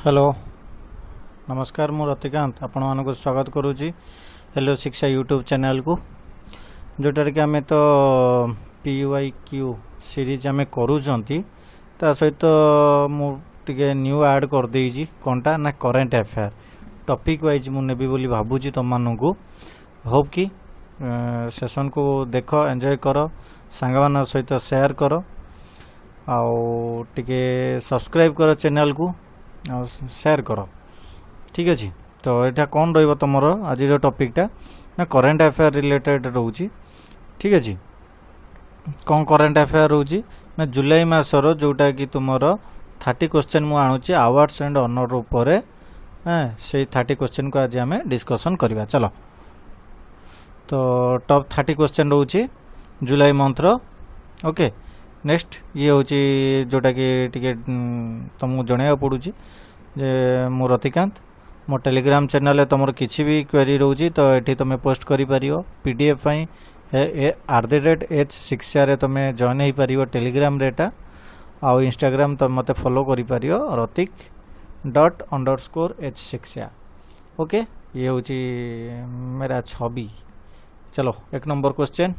Hello नमस्कार मु रतिकांत आपण मानक स्वागत करुच्ची हेलो शिक्षा यूट्यूब चैनल को जोटार कि आम तो PYQ सीरीज आम करूँगी ता सहित मुझे न्यू ऐड कर देजी कौनटा ना करेन्ट अफेयर टॉपिक वाइज मुझे बोली भावुची तुम मानू होप कि सेशन को देख एंजॉय कर सांग सहित शेयर कर आउ टिके सब्सक्राइब कर चैनल को शेयर कर ठीक अच्छे। तो यहाँ कौन रम आज टॉपिकटा ना करेन्ट अफेयर रिलेटेड रोचे ठीक अच्छे। कौन करेन्ट अफेयर रोचे ना जुलाई मासर जोटा कि तुम 30 क्वेश्चन मु आणुची अवार्ड्स एंड ऑनर उपर से 30 क्वेश्चन को आज आम डिस्कसन करवा चलो। तो टॉप 30 क्वेश्चन रोचे जुलाई मंथ रो ओके। नेक्स्ट ये हूँ जोटा कि टिके तुमको जन पड़ूँ जे मु रतिकांत मो टेलीग्राम चैनल तुम किसी भी क्वेरी रोची तो ये तुम पोस्ट कर PDF @h6 तुम जॉइन हो पार टेलीग्राम रेटा आउ इंस्टाग्राम तुम मत फॉलो कर रतिक._h6 ओके। ये हूँ मेरा छवि। चलो एक number question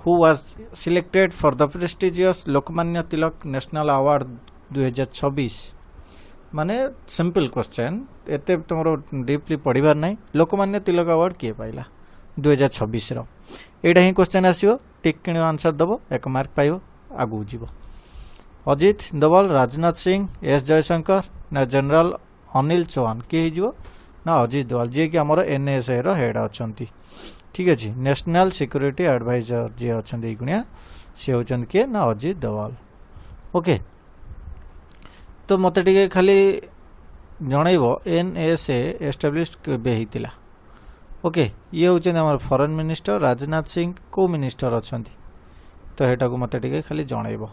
who was selected for the prestigious Lokmanya Tilak national award 2026 माने सिंपल क्वेश्चन एते तुम डीपली पढ़ार ना लोकमान्य तिलक अवार्ड किए पाइला 2026 रो एटा ही क्वेश्चन आसीबो टिक किण आंसर दबो 1 मार्क पाइबो आगु जीवो। अजित दोवल राजनाथ सिंह एस जयशंकर ना जनरल अनिल चौहान किए जीवो ना अजित दोवल जे कि हमर NSA रो हेड अछंती ठीक अच्छे। नेशनल सिक्योरिटी एडवाइजर जी अच्छा गुणिया सी होती किए ना अजित दोवल ओके। तो मत टे खाली जनइब NSA एस्टाब्लिश केबे होता ओके। ये हूँ आम फॉरेन मिनिस्टर राजनाथ सिंह को मिनिस्टर अच्छा तो यहाँ को मत टे खाली जनइब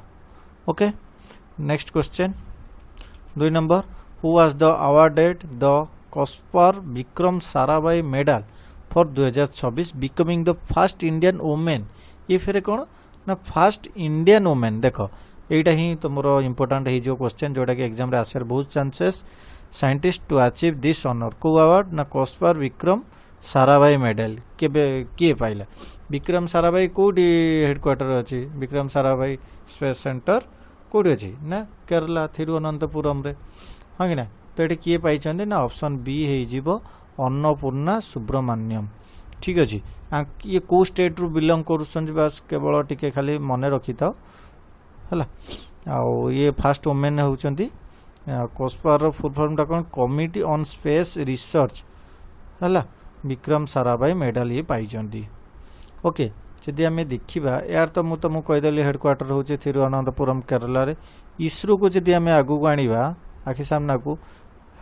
okay. Next question 2 number who was the awarded the COSPAR Vikram Sarabhai medal for 2026 becoming the first Indian women ये फिर कौन ना फर्स्ट इंडियन वुमेन देख यहीटा ही तुम इंपोर्टाट हो क्वेश्चन जोटा कि एग्जाम आसार बहुत chances scientist to achieve this honour को अवार्ड ना कॉस्पर विक्रम साराभाई मेडल केबे किए पाइला विक्रम साराभाई कोडी हेडक्वार्टर अच्छी विक्रम साराभाई स्पेस सेंटर कोडी अच्छी ना केरला थिरुवनंतपुरम रे हाँ कि ना। तो ये किए पाई ना ऑप्शन बी हो अन्नपूर्णा सुब्रमण्यम ठीक अच्छे। ये को स्टेट रु बिलोंग कर केवल टिके खाली मन रखी था है आउ ये फास्ट वुमेन होती कॉस्पर फुल फॉर्म कौन कमिटी ऑन स्पेस रिसर्च है विक्रम साराभाई मेडल ये पाई ओके। जदि आम देखा यार तो मुझे तुमको कहीदेली हेडक्वार्टर हूँ थिरुवनंतपुरम केरला रे इसरो को जदि आम आगू आणवा आखि सामना को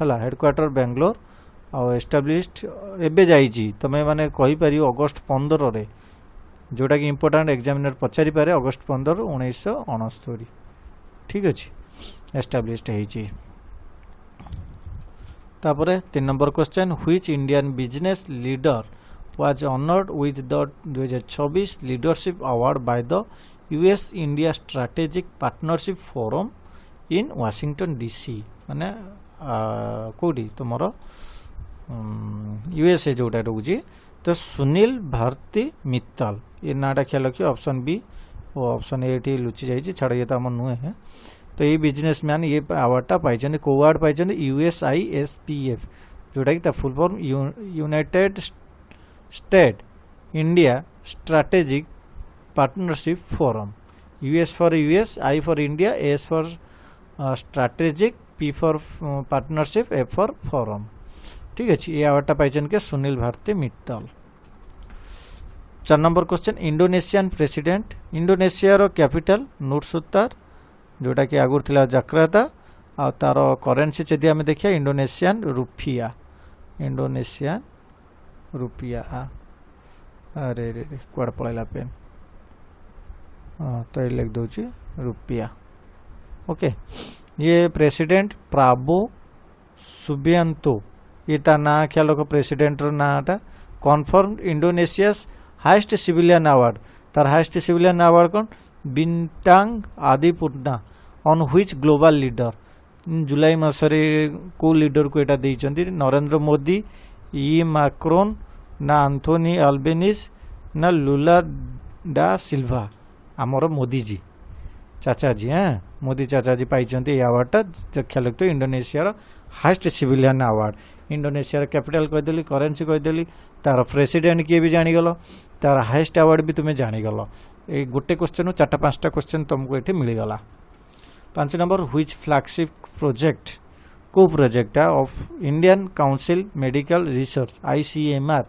है हेडक्वार्टर बेंगलोर आउ एस्टाब्लिश्ड एबे जाइए तुम मैंने कहीपर अगस्ट 15 रे जोटा कि इंपोर्टाट एग्जामिनर पचारि पारे अगस्ट 15 1969 ठीक अच्छे एस्टाब्लिश्ड होइछि। तापरे 3 number question which Indian business leader was honoured with the 2026 leadership award by the US India strategic partnership forum in Washington DC माने कोडी तुमरो USA जोटा रोचे तो सुनील भारती मित्तल ये नाटा ख्याल रखिए ऑप्शन बी वो ऑप्शन ए लुचि जाइए छाड़ ये तो आम नुहे है। तो ये बिजनेसमैन ये अवार्डटा पाई को अवार्ड पाई USISPF जोटा कि full form United State India strategic partnership forum US for US I for India S for strategic P for partnership F for forum ठीक अच्छे। ये अवार्डटा पाई के सुनील भारती मित्तल। 4 नंबर क्वेश्चन इंडोनेशियन प्रेसिडेंट इंडोनेशिया रो कैपिटल नूरसुल्तान जोटा कि आगुर थिला जकार्ता आ तार करेन्सी जदि आम देखिए इंडोनेशियन रुपया अरे रे कुआड़ पड़ेगा पेन तो ये लिख दूची रुपया ओके। ये प्रेसिडेंट प्राबो सुबियांतो ये ता ना ख्याल रख प्रेसिडेंट नाटा confirm Indonesia's highest civilian award तार हाईएस्ट सिविलियन अवार्ड कौन Bintang Adipurna on which global leader जुलाई मासरे को लीडर को एटा देइचंती नरेंद्र मोदी ई मैक्रोन ना आंथोनी अल्बेनिस ना लुला डा सिल्वा आमर मोदी जी चाचा जी हाँ मोदी चाचा जी पाई अवार्डटा देखा तो Indonesia highest civilian award Indonesia capital कहीदेली करेन्सी कहीदेली तार प्रेसिडेंट किए भी जानीगल तार हाईएस्ट अवार्ड भी तुम्हें जानीगल ये गोटे क्वेश्चन 4-5टा क्वेश्चन तुमको ये मिलगला 5 नंबर व्हिच फ्लैगशिप प्रोजेक्ट को project of Indian council medical research ICMR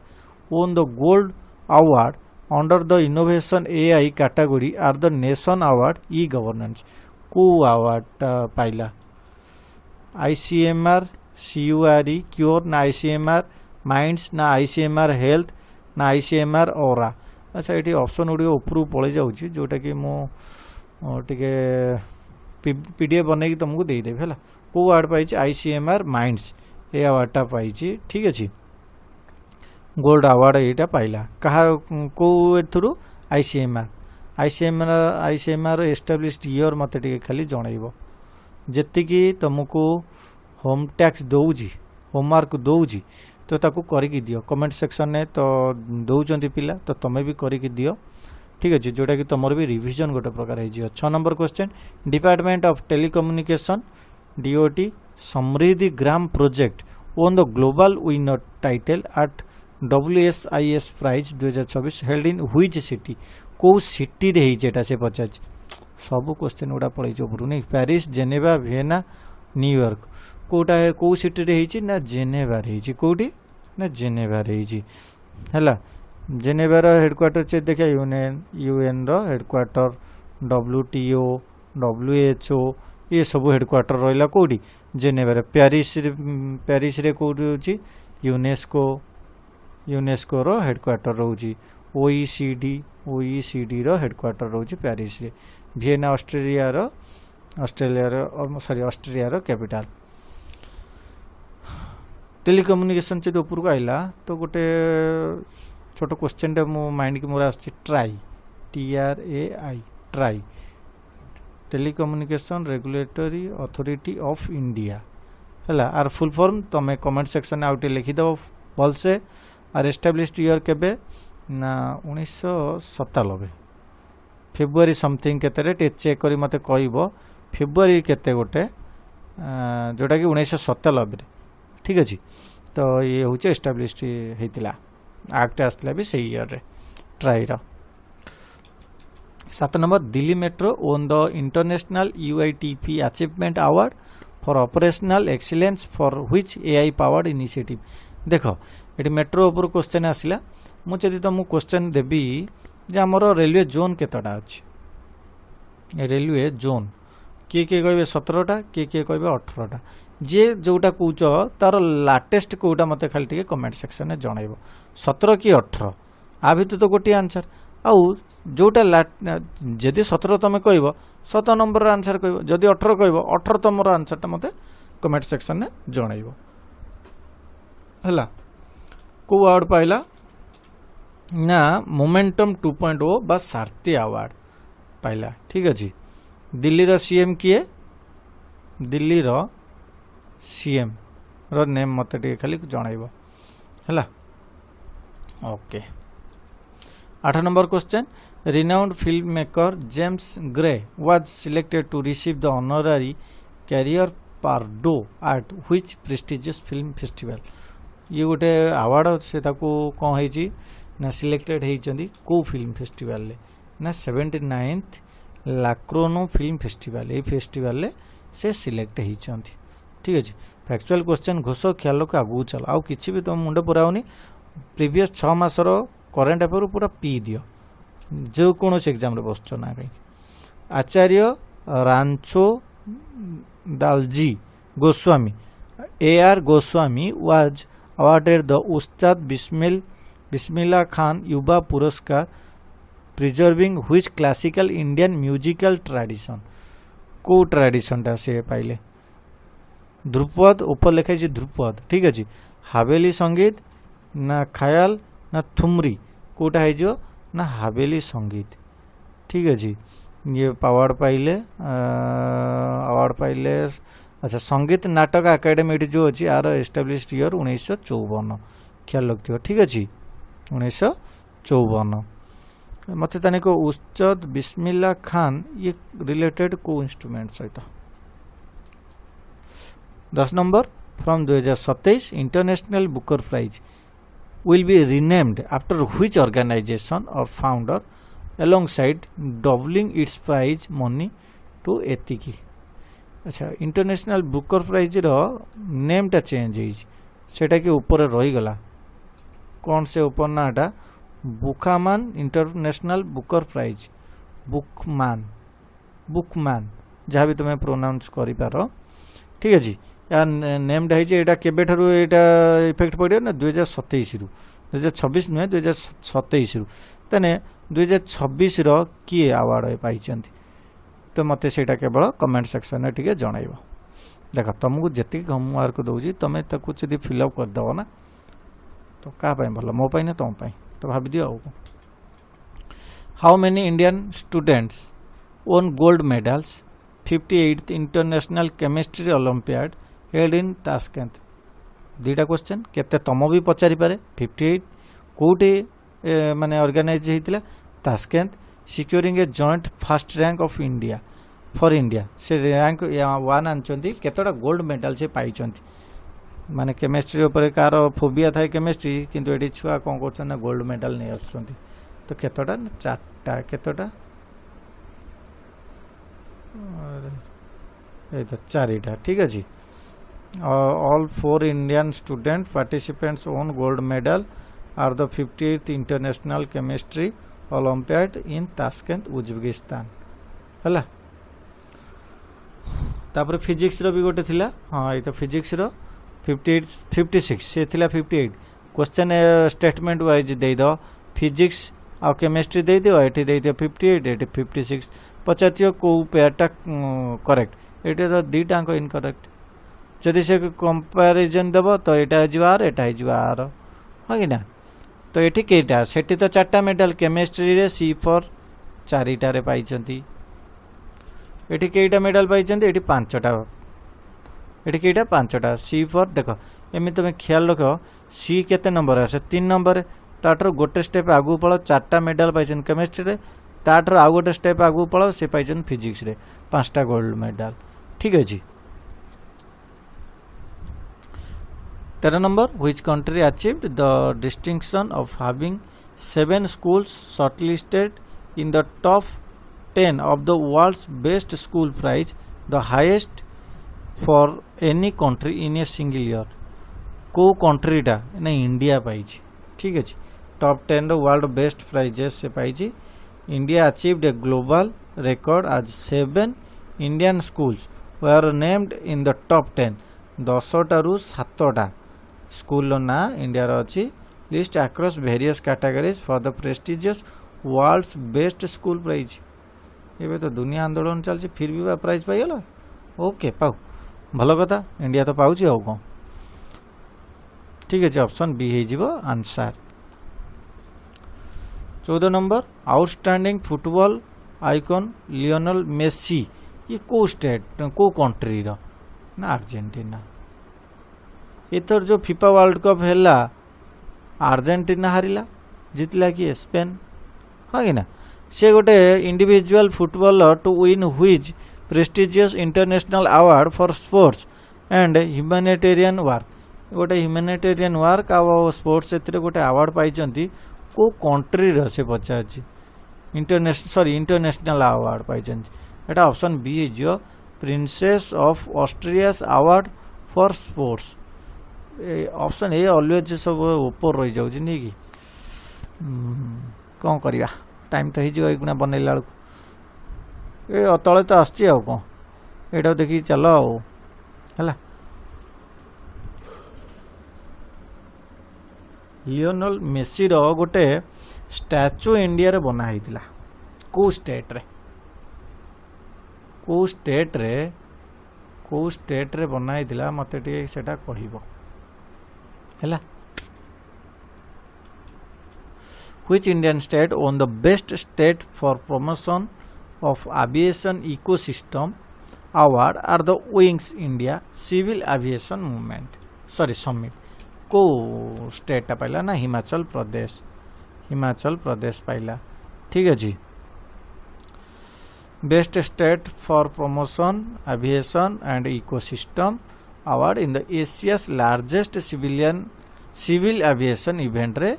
won the gold award under the innovation AI category are the nation award e-governance को अवार्ड पाइला ICMR CURE क्योर ना ICMR minds ना ICMR health ना ICMR ओरा अच्छा ये option Gudi ऊपर पलि जाऊँगी जोटा कि मुझे PDF बनई तुमको देदेवी है को अवार्ड पाई ICMR माइंड्स ये अवार्डटा पाई ठीक अच्छे गोल्ड अवार्ड यहाँ पाइला कहा को थ्रू ICMR एस्टाब्लिश्ड ईयर मत खाली जनइब जी तुमको होम टैक्स दौजी होमवर्क दौजी तो ताकू करके दियो कमेंट सेक्शन में तो दौरान पिला तो तुम्हें भी करके दियो ठीक अच्छे जोटा कि तुम भी रिविजन गोटे प्रकार हो 6 number question department of telecommunication DOT Samriddhi Gram project won the global winner title at WSIS prize 2024 held in which city को सिटी रे हिजेटा से पचार सब क्वेश्चन गुड़ा पड़े ऊपर नहीं पेरिस जेनेवा वियना न्यूयॉर्क कोटा है को सिटी रे हिची ना जेनेवा रे हिची कोटी ना जेनेवा रे हिची हैला जेनेवा रो हेडक्वार्टर से देखा UN रो हेडक्वार्टर WTO WHO ये सब हेडक्वार्टर रहिला कोटी जेनेवा रे पेरिस रे कोटी होची यूनेस्को रो हेडक्वार्टर रोची OECD रो हेडक्वार्टर रोची पेरिस रे वियना ऑस्ट्रेलिया रो कैपिटल टेलीकम्युनिकेशन से ऊपर को आइला तो गोटे छोट क्वेश्चन टा मो माइंड की मोर आछि try TRAI try telecommunication regulatory authority of India हैला आर फुल फॉर्म तमे कमेंट सेक्शन आउटे लिखि दो भल से आर एस्टाब्लिश्ड ईयर केबे ना 1997 फेब्रुआरी समथिंग केते टे चेक करी मते कहइबो फेब्रुआरी केते गोटे जोटा कि 1997 ठीक अच्छे तो ये हूँ एस्टाब्लिश्ड होता एक्ट आसला भी सही year try 7 number Delhi metro own the international UITP achievement award for operational excellence for which AI powered initiative देख ये मेट्रो ऊपर क्वेश्चन आसला मुझे तुमको क्वेश्चन देवी जे आमर रेलवे जोन केतटा अच्छे रेलवे जोन किए किए कहे 17टा किए किए कहे 18टा जे जोटा कौच तार लाटेस्ट कौटा मत खाली टे कमेंट सेक्शन में जनइब 17 कि 18 आ भर तो गोटे आंसर आउ जोटा जदि 17 तुम कह 17 नंबर आंसर कह जदि 18 कह 18 तुम आंसरटा मत कमेंट सेक्शन में जनइब है को अवार्ड पाइला ना मोमेंटम 2.0 बा सारथी अवार्ड पाइला ठीक अच्छे दिल्ली रो CM किए दिल्ली रो CM रो नेम मत खाली जनइब है okay 8 number question renowned film maker James Gray was selected to receive the honorary career Pardo at which prestigious film festival ये गोटे अवार्ड से कौन है ना सिलेक्टेड होती को फिल्म फेस्टिवल ना 79th लाक्रोनो फिल्म फेस्टिवल ये फेस्टिवल से सिलेक्ट होती ठीक अच्छे फैक्चुअल क्वेश्चन घोष ख्याल को आगू चल आउ कि भी तुम मुंड पुराऊनी प्रीवियस 6 मासर करेन्ट अफेयर पूरा पी दियो जो कौन एग्जाम रे बसछ ना कहीं आचार्य रांचो दालजी Goswami AR Goswami was awarded the Ustad Bismillah Khan Yuva Puraskar preserving which classical Indian musical tradition को ट्रेडिशन टा से पाइले ध्रुपद ऊपर लिखा है ध्रुपद ठीक अच्छे हावेली संगीत ना ख्याल ना थुमरी कोटा है ना हावेली संगीत ठीक अच्छे ये अवार्ड पाइले अच्छा संगीत नाटक एकेडमी जो अच्छी यार एस्टाब्लीश्ड ईयर 1954 ख्याल रखियो ठीक अच्छे 1954 मत तानिक उस्ताद बिस्मिल्ला खान ये रिलेटेड को इंस्ट्रूमेंट सहित 10 number from 2027 international Booker prize will be renamed after which organization or founder alongside doubling its prize money to एतिकी अच्छा इंटरनेशनल बुकर प्राइज रो नेम टा चेंज होटा कि ऊपर रही गला कौन से ऊपर नाटा बुकामान इंटरनेशनल बुकर प्राइज बुकमान जहाँ भी तुम्हें प्रोनाउंस करि पारो ठीक अछि या नेमटा होटा केबे ठारू एटा इफेक्ट पड़ो ना 2027 रु 2026 नुहे 2027 रु तेने 2026 रो किए अवार्ड पाई तो मते सेटा केवल कमेंट सेक्शन में टिके जनइब देख तुमको जी होमवर्क दूसरी तुम्हें ताकू यदि फिलअप करदेव ना तो क्या भल मो ना तुम तो भाव दियो how many Indian students won gold medals 58th international chemistry olympiad held in Tashkent दुईटा क्वेश्चन केते तम भी पचारि पारे 58 कोटे माने ऑर्गेनाइज होता Tashkent securing a joint first rank of India for India से रैंक 1 आनचंती केतोटा गोल्ड मेडल से पाई माने केमिस्ट्री ऊपर कार फोबिया थाए केमिस्ट्री किंतु एडी छुआ कोन करछन ना गोल्ड मेडल नै आछंती तो केतोटा 4टा केतोटा ए तो 4टा ठीक अछि all 4 Indian student participants won gold medal at the 58th International Chemistry Olympiad in Tashkent, Uzbekistan. हला तापर फिजिक्स रो भी गोटे थिला हाँ ये तो फिजिक्स रो 56 से थिला 58 क्वेश्चन स्टेटमेंट वाइज दे दो फिजिक्स आ केमिस्ट्री दे दियो एठी दे दियो 58 एठी 56 पचातियो को पेयरटा करेक्ट एठी तो दीटा को इनकरेक्ट जदि से कंपैरिजन देव तो यहाँ जुआर एटा जुआर हाँ कि ना तो ये कईटा से तो 4टा मेडल केमिस्ट्री रे C4 4टारे पाई ये कईटा मेडल पाई ये 5टा ये कईटा 5टा C4 देख एमती तुम ख्याल रख सी केते नंबर आसे 3 नंबर ताटर गोटे स्टेप आगू पड़ 4टा मेडल पाई केमिस्ट्री रे ताटर आउ गोटे स्टेप आगू पड़ से पाई फिजिक्स रे 5टा गोल्ड मेडल ठीक अच्छे 13 number which country achieved the distinction of having 7 schools shortlisted in the top 10 of the world's best school prize the highest for any country in a single year को country टा ना India पाई ठीक है top 10 रो world best prices से पाई India achieved a global record as 7 Indian schools were named in the top 10 10टारू 7टा school ना India अच्छी list across various categories for the prestigious world's best school prize ये तो दुनिया आंदोलन चलती फिर भी प्राइज पाइगल ओके पाऊ भल कथा इंडिया तो पाऊँ आउ कौन ठीक है ऑप्शन बी हो answer 14 number outstanding football icon Lionel Messi ये को स्टेट को कंट्री रो ना अर्जेंटीना एथर जो फीफा वर्ल्ड कप है अर्जेंटीना हारिला जितला कि स्पेन हाँ कि ना से गोटे individual footballer to win which prestigious international award for sports and humanitarian work गोटे ह्यूमैनिटेरियन वर्क आ स्पोर्ट्स एथरे गोटे अवार्ड पाई को कंट्री रो से पचार इंटरनेशनल अवार्ड पाई एटा ऑप्शन बी हो Princess of Asturias award for sports option A always सब ऊपर रही जाऊँ नहीं कि कौन करवा टाइम तो होना बनैला बेलू तले तो आसची आ कौन यहाँ देखिए चल है लियोनेल मेसी रो गोटे स्टैचू इंडिया रे बना होता को स्टेट रे को स्टेट रे बना होता मत सेटा कहब है which Indian state won the best state for promotion of aviation ecosystem award are the wings India civil aviation movement summit को स्टेट पाइला ना हिमाचल प्रदेश पाइला ठीक अछि best state for promotion aviation and ecosystem award in the Asia's largest civil aviation event रे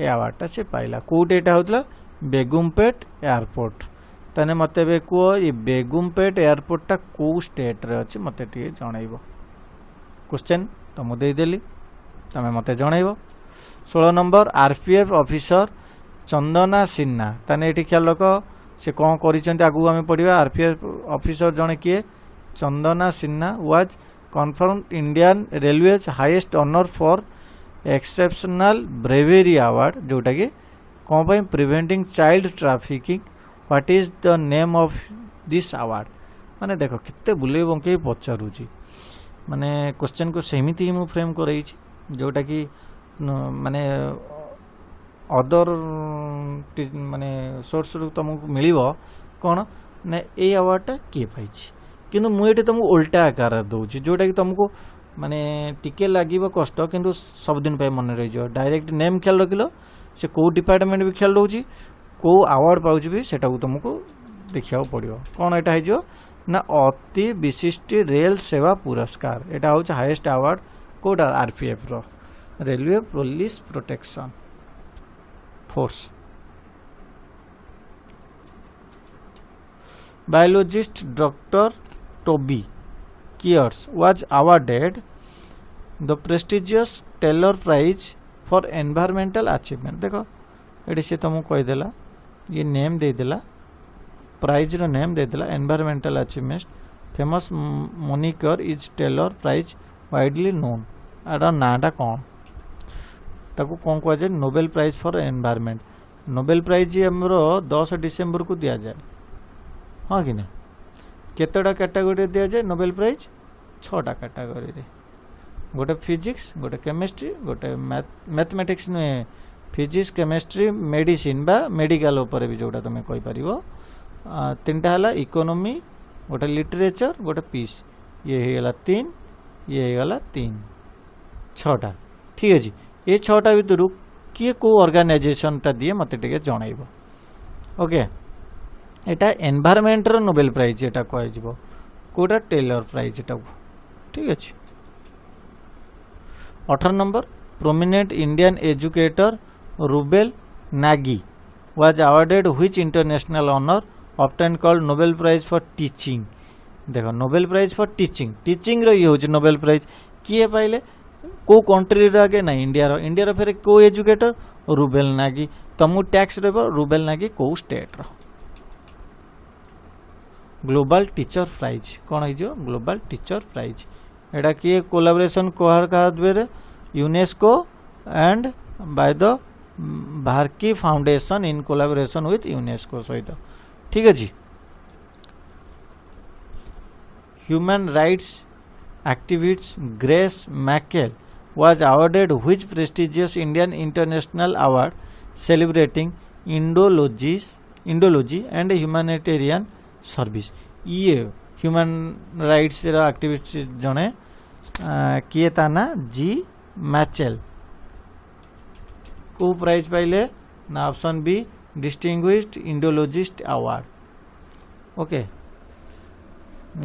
ए award टा से पाइला कोटे एटा होतला बेगुमपेट एयरपोर्ट तने मते बे को ये बेगुमपेट एयरपोर्ट टा को स्टेट रे अछि मते टिके जणाइबो क्वेश्चन तो मु देई देली तमे मते जणाइबो 16 number RPF officer Chandana Sinha तने एठी ख्याल रखो से कौन करिसेंती आगु हमें पढ़िबा आरपीएफ ऑफिसर जणे किए Chandana Sinha was confirmed Indian Railways highest honour for exceptional bravery award जोटा कि कौन पे preventing child trafficking what is the name of this award माने देखो कितने बुले बंके पचारूची माने क्वेश्चन को सेमिति मु फ्रेम करई जोटा कि माने अदर माने सोर्स रु तुमको मिलिबो कोन ने ए अवार्डटा किए पाइछि किंतु मु एटे तुमको उल्टा आकार दउछि जोटा कि तुमको माने टिके लागिबो कष्ट किंतु सब दिन पे मन रहि जो डायरेक्ट नेम ख्याल रखिलो से को डिपार्टमेंट भी ख्याल रहउछि को अवार्ड पाउछि भी सेटा को तुमको देखिया पड़ियो कोन एटा है जो ना अति विशिष्ट रेल सेवा पुरस्कार एटा होछ हाईएस्ट अवार्ड कोडा आरपीएफ रो railway police protection force biologist Dr. Toby Kears was awarded the prestigious Taylor Prize for environmental achievement देखो ये से तुमको कह देला ये नेम दे देला प्राइज रो नेम दे देला environmental achievement famous moniker is Taylor Prize widely known आडा नाडा कौन ताको कौन कह जाए Nobel prize for environment Nobel prize हमरो 10 डिसेंबर को दिया जाए हाँ कि ना केतटा कैटेगरी दिया जाए नोबेल प्राइज 6टा कैटेगरी रे गोटे फिजिक्स गोटे केमिस्ट्री गोटे मैथमेटिक्स नुहे फिजिक्स केमिस्ट्री मेडिसिन बा मेडिकल ऊपर भी जोटा तुम कहि परिबो 3टा हला इकोनॉमी गोटे लिटरेचर गोटे पीस ये हे गला 3 ये हे गला 3 6टा ठीक अछि ये 6टा भितरु किए को ऑर्गेनाइजेशन ता दिए मते टिके जणाइबो ओके एटा एनवायरनमेंट रो नोबेल प्राइज एटा कहै जिवो कोटा टेलर प्राइज एटा ठीक अछि 18 number prominent Indian educator Rubel Nagi was awarded which international honour often called Nobel prize for teaching देखो नोबेल प्राइज फॉर टीचिंग रो ये होछ नोबेल प्राइज किए पाइले को कंट्री रो आगे ना इंडिया रो फिर को एजुकेटर रुबेल नागी तमु टैक्स रेबो रुबेल नागी को स्टेट रो ग्लोबल टीचर प्राइज कौन है जो ग्लोबल टीचर प्राइज एटा किए कोलैबोरेशन कोहार का द्वारा यूनेस्को एंड बाय द भारकी foundation in collaboration with UNESCO सहित ठीक अछि human rights activist Grace Mackel was awarded which prestigious Indian international award celebrating Indology and humanitarian service ये ह्यूमन राइट्स रो activist जने किए ताना जी मैचेल को प्राइज पाइले ना option be distinguished Indologist award okay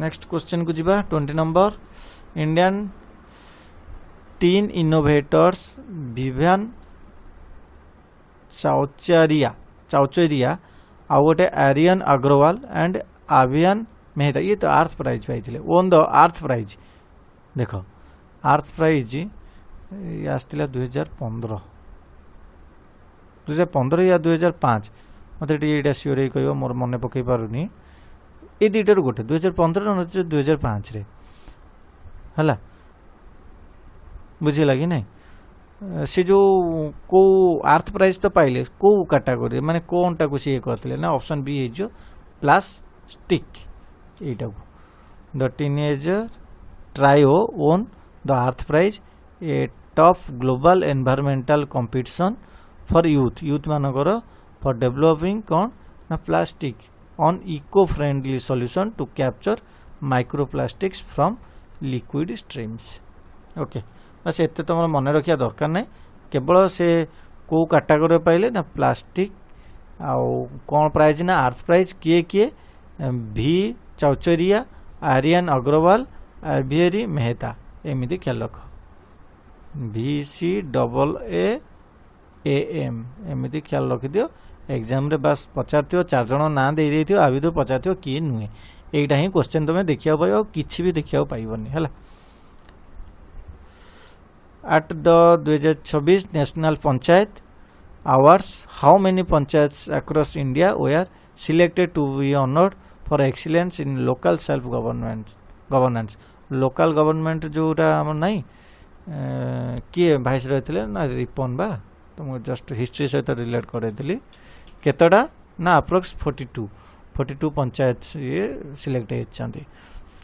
next question को जीवा 20 नंबर इंडियन टीन इनोवेटर्स विभिन्न चाउचरिया आ गोटे आर्यन अग्रवाल एंड आवियन मेहता ये तो अर्थ प्राइज पाई ओन द अर्थ प्राइज देख अर्थ प्राइज आसला 2015 या 2005 मत सियोर कह मोर मन पकई पारुनी ये दुईटार गोटे 2015 न 2005 रे हला बुझेगा कि नहीं से जो को अर्थ प्राइज तो पाइले को कैटेगरी माने कोनटा को सी कहते ना ऑप्शन बी है जो प्लास्टिक एटा को the teenager trio won the earth prize a tough global environmental competition for youth मानकर फॉर डेवलपिंग कौन ना plastic on eco friendly solution to capture microplastics from liquid streams. Okay बस एते तुम मन रखिया दरकार नहीं, केवल से को कैटेगरी पाइले ना प्लास्टिक आउ कौन प्राइज ना अर्थ प्राइज किए किए भी चौचरिया आर्यन अग्रवाल आरभियरी मेहता एमती ख्याल रख VCAAM एमती ख्याल रखि दियो। एग्जाम रे बस पचार चार जन ना दे देथियो आ भी पचार किए नुहे एटा ही क्वेश्चन तुम देखिया पाइबो किछि भी देखिया पाइबोनी हला। At the 2026 National Panchayat Awards, how many panchayats across India were selected to be honored for excellence in local self governance? Local government जोटा हम नहीं किए भाइस रही ना रिपन बा तुमको जस्ट हिस्ट्री सहित रिलेट करें केतटा ना अप्रोक्स 42 पंचायत ये सिलेक्ट होती।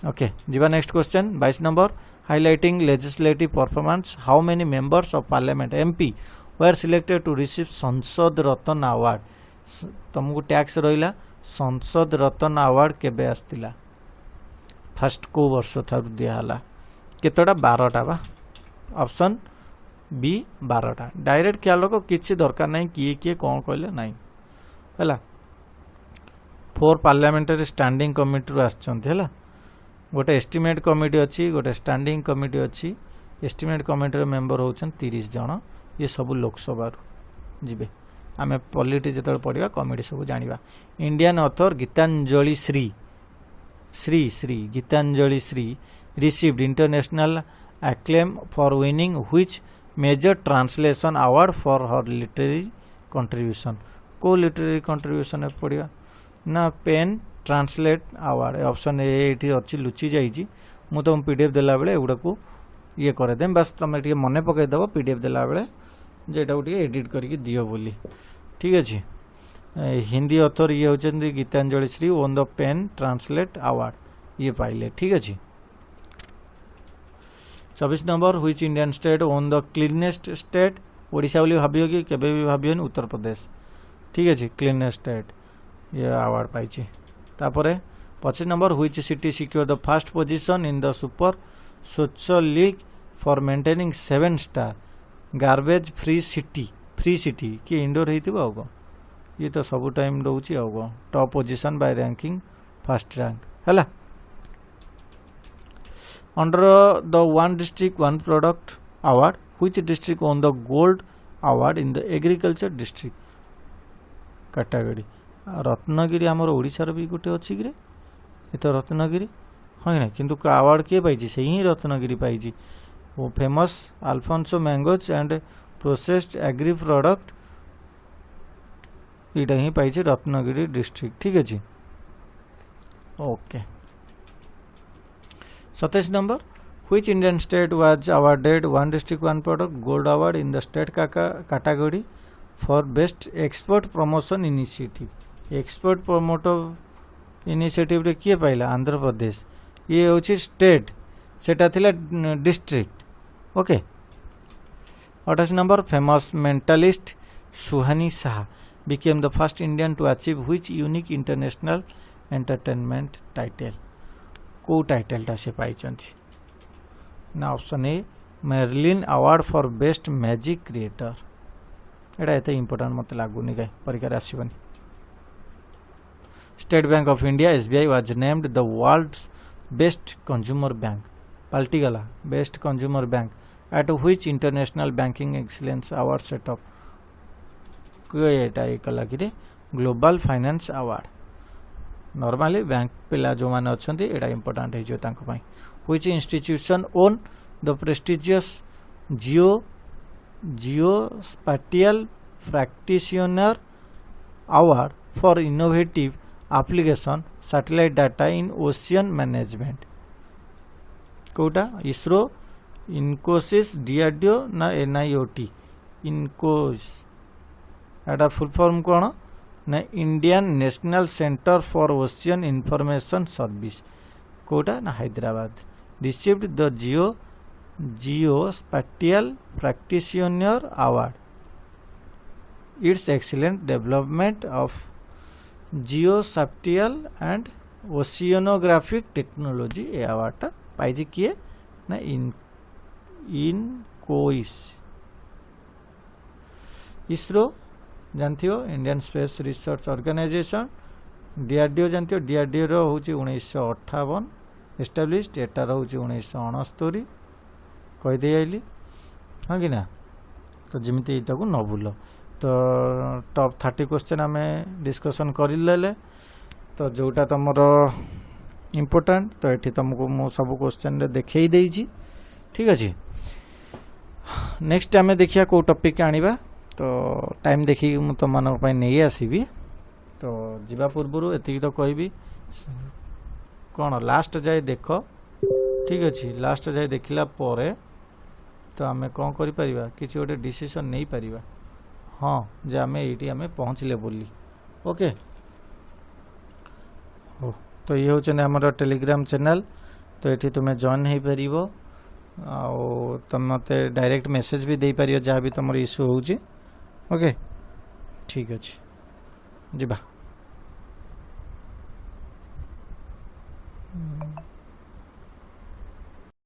ओके जीवा next question 22 number highlighting legislative performance, how many members of parliament MP were selected to receive संसद रत्न अवार्ड? तुमको टैक्स रहिला संसद रत्न अवार्ड केबे आस्तिला फर्स्ट को वर्ष था दियाला केतटा 12टा बा ऑप्शन बी 12टा डायरेक्ट ख्याल रखो किछि दरकार नहीं किए किए कौन कहले नहीं हला। 4 पार्लियामेंटरी स्टैंडिंग कमिटी रु आछंती हला गोटे एस्टिमेट कमिटी अच्छी गोटे स्टैंडिंग कमिटी अच्छी एस्टिमेट कमिटी मेंबर होचन 30 जन ये सब लोकसभा जीवे आम पॉलिटी जो पढ़ा कमिटी सब जानिबा। Indian author Geetanjali Shree Geetanjali Shree received international acclaim for winning which major translation award for her literary contribution? को लिटरेरी कंट्रीब्यूशन पड़ा ना पेन ट्रांसलेट अवार्ड ऑप्शन ए अच्छी लुचि जाइए मु तुम पीडीएफ देला बेले एगुड़ा को ये करदे बस तुम टे मन पकईदेव पीडीएफ देला बेले जेटा टे एडिट करके दियो बोली ठीक अच्छे। हिंदी ऑथर ये होचंदी Geetanjali Shree won the PEN translate award ये पाइले ठीक अच्छे। 24 number which Indian state won the cleanest state? Odisha बोली भावियो कि केबे भी भावियोनी उत्तर प्रदेश ठीक अच्छे क्लीनेस्ट स्टेट ये अवार्ड पाई। तापर 25 number which city secure the first position in the super Swachh league for maintaining 7 star garbage free city कि इंडोर हो ये तो सब टाइम रोचे top position by ranking first rank है। Under the one district one product award which district won the gold award in the agriculture district category? Ratnagiri आमर ओडिशार भी गोटे अच्छी कि ये तो रत्नगिरी हाँ ना किंतु अवार्ड किए पाई से ही रत्नगिरी पाई वो famous Alfonso mangoes and processed agree product यहाँ ही पाई रत्नगिरी डिस्ट्रिक्ट ठीक अच्छे। Okay 27 number which Indian state was awarded one district one product gold award in the state category for best export promotion initiative? Export promoter initiative रे किए पाइला? आंध्र प्रदेश ये होची state सेटा थिला district okay. 28 number famous mentalist Suhani Shah became the first Indian to achieve which unique international entertainment title? को टाइटलटा से पाई ना option A Merlin award for best magic creator एटा एते इंपोर्टेंट मत लागुनी गाय परीक्षा आसबनी। State Bank of India SBI was named the world's best consumer bank पलटिगला best consumer bank at which international banking excellence award set up ये कला कि global finance award normally bank पिला जो माने अछंती एटा इंपोर्टेंट है जो तांको पाई। Which institution won the prestigious geospatial practitioner award for innovative application satellite data in ocean management? कोटा इसरो इनकोसिस डीआरडीओ ना एनआईओटी? इनकोस एटा फुल फॉर्म कौन ना Indian National Centre for Ocean Information Service कोटा ना Hyderabad. Received the geospatial practitioner award its excellent development of geospatial and oceanographic technology ए अवार्डटा पाइछि किए ना इनकोइस इसरो जानथियो Indian Space Research Organisation DRDO जानथियो डीआरडीओ रो होची 1958 एस्टाब्लिश्ड एटार होची 1969 कहि दे आइली हां कि ना तो जिमिति एटा को न भूल तो टॉप 30 क्वेश्चन आम डिस्कशन करले तो जोटा तुमर इम्पोर्टेंट तो ये तुमको मु सब क्वेश्चन रे देखई देइछि ठीक अछि नेक्स्ट आम देखिया को टॉपिक आनिबा तो टाइम देखी मु तुम मन पय नै आसीबी तो जीवा पूर्व एतिक तो कहबी कौन लास्ट जाए देख ठीक अच्छे लास्ट जाए देखला परे तो आम कौन करिपरिबा किसी गोटे डिसीजन नहीं परिबा हाँ जे आम ये आम पहुँचले बोली ओके हो तो ये होचने हमर टेलीग्राम चैनल तो ये तुम्हें जॉइन हो पार तुम मत डायरेक्ट मेसेज भी दे पार जहाँ भी तुम इश्यू होचे ओके ठीक अच्छे जीवा।